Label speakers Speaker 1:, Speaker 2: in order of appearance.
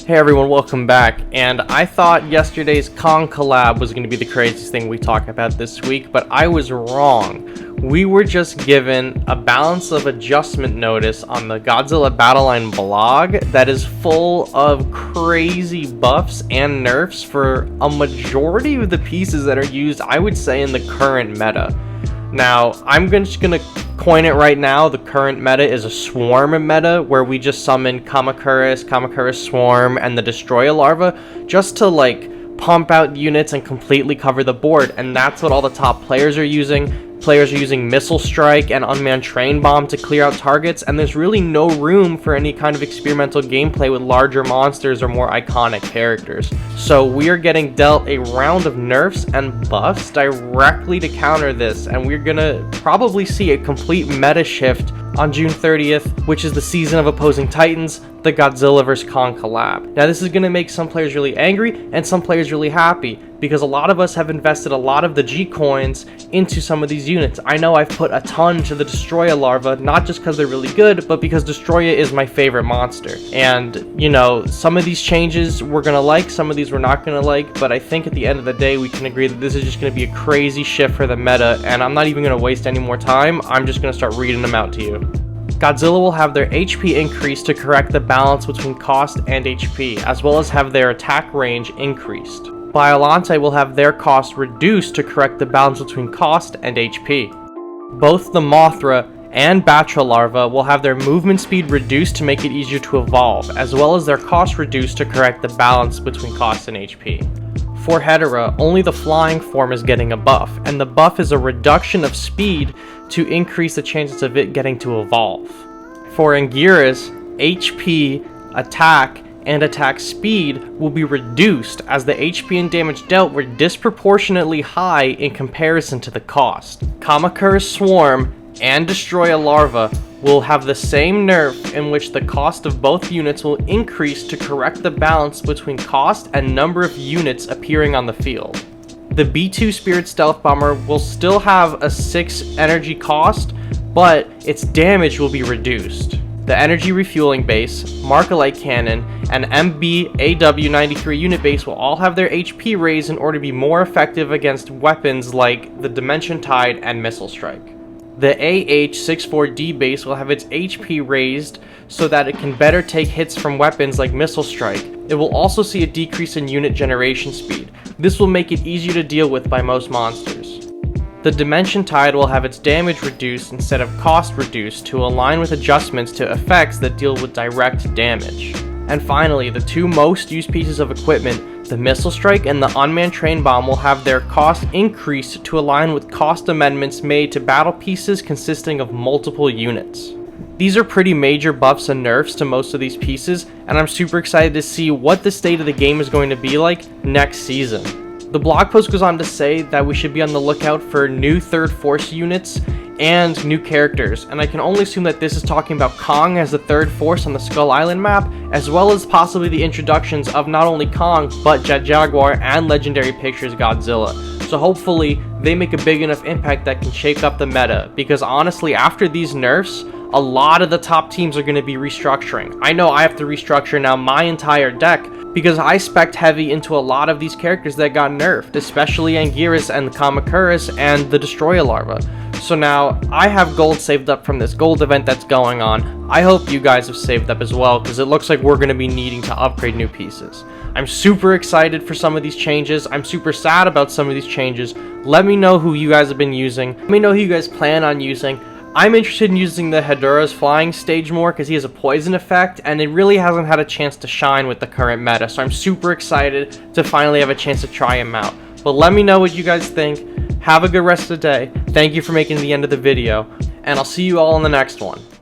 Speaker 1: Hey everyone, welcome back. And I thought yesterday's Kong collab was going to be the craziest thing we talk about this week, but I was wrong. We were just given a balance of adjustment notice on the Godzilla Battleline blog that is full of crazy buffs and nerfs for a majority of the pieces that are used, I would say, in the current meta. Now, I'm just gonna coin it right now. The current meta is a swarm meta where we just summon Kamacuras Swarm, and the Destroyer Larva just to pump out units and completely cover the board. And that's what all the top players are using. Players are using Missile Strike and Unmanned Train Bomb to clear out targets, and there's really no room for any kind of experimental gameplay with larger monsters or more iconic characters. So we are getting dealt a round of nerfs and buffs directly to counter this, and we're gonna probably see a complete meta shift on June 30th, which is the season of Opposing Titans, the Godzilla vs. Kong collab. Now this is going to make some players really angry and some players really happy, because a lot of us have invested a lot of the G coins into some of these units. I know I've put a ton to the Destroyer Larva, not just because they're really good, but because Destroyer is my favorite monster. And, you know, some of these changes we're going to like, some of these we're not going to like, but I think at the end of the day we can agree that this is just going to be a crazy shift for the meta, and I'm not even going to waste any more time. I'm just going to start reading them out to you. Godzilla will have their HP increased to correct the balance between cost and HP, as well as have their attack range increased. Biollante will have their cost reduced to correct the balance between cost and HP. Both the Mothra and Batra Larva will have their movement speed reduced to make it easier to evolve, as well as their cost reduced to correct the balance between cost and HP. For Hedera, only the flying form is getting a buff, and the buff is a reduction of speed to increase the chances of it getting to evolve. For Anguirus, HP, attack, and attack speed will be reduced, as the HP and damage dealt were disproportionately high in comparison to the cost. Kamacuras Swarm and Destroyer Larva will have the same nerf, in which the cost of both units will increase to correct the balance between cost and number of units appearing on the field. The B2 Spirit Stealth Bomber will still have a 6 energy cost, but its damage will be reduced. The Energy Refueling Base, Markalite Cannon, and MB-AW93 unit base will all have their HP raised in order to be more effective against weapons like the Dimension Tide and Missile Strike. The AH-64D base will have its HP raised so that it can better take hits from weapons like Missile Strike. It will also see a decrease in unit generation speed. This will make it easier to deal with by most monsters. The Dimension Tide will have its damage reduced instead of cost reduced to align with adjustments to effects that deal with direct damage. And finally, the two most used pieces of equipment, the Missile Strike and the Unmanned Train Bomb, will have their cost increased to align with cost amendments made to battle pieces consisting of multiple units. These are pretty major buffs and nerfs to most of these pieces, and I'm super excited to see what the state of the game is going to be like next season. The blog post goes on to say that we should be on the lookout for new third force units and new characters, and I can only assume that this is talking about Kong as the third force on the Skull Island map, as well as possibly the introductions of not only Kong, but Jet Jaguar and Legendary Pictures Godzilla. So hopefully they make a big enough impact that can shake up the meta, because honestly, after these nerfs, a lot of the top teams are going to be restructuring. I know I have to restructure now my entire deck, because I spec'd heavy into a lot of these characters that got nerfed, especially Anguirus and the Kamacuras and the Destroyer Larva. So now I have gold saved up from this gold event that's going on. I hope you guys have saved up as well, because it looks like we're going to be needing to upgrade new pieces. I'm super excited for some of these changes. I'm super sad about some of these changes. Let me know who you guys have been using. Let me know who you guys plan on using. I'm interested in using the Hedera's flying stage more because he has a poison effect, and it really hasn't had a chance to shine with the current meta, so I'm super excited to finally have a chance to try him out. But let me know what you guys think. Have a good rest of the day. Thank you for making it to the end of the video, and I'll see you all in the next one.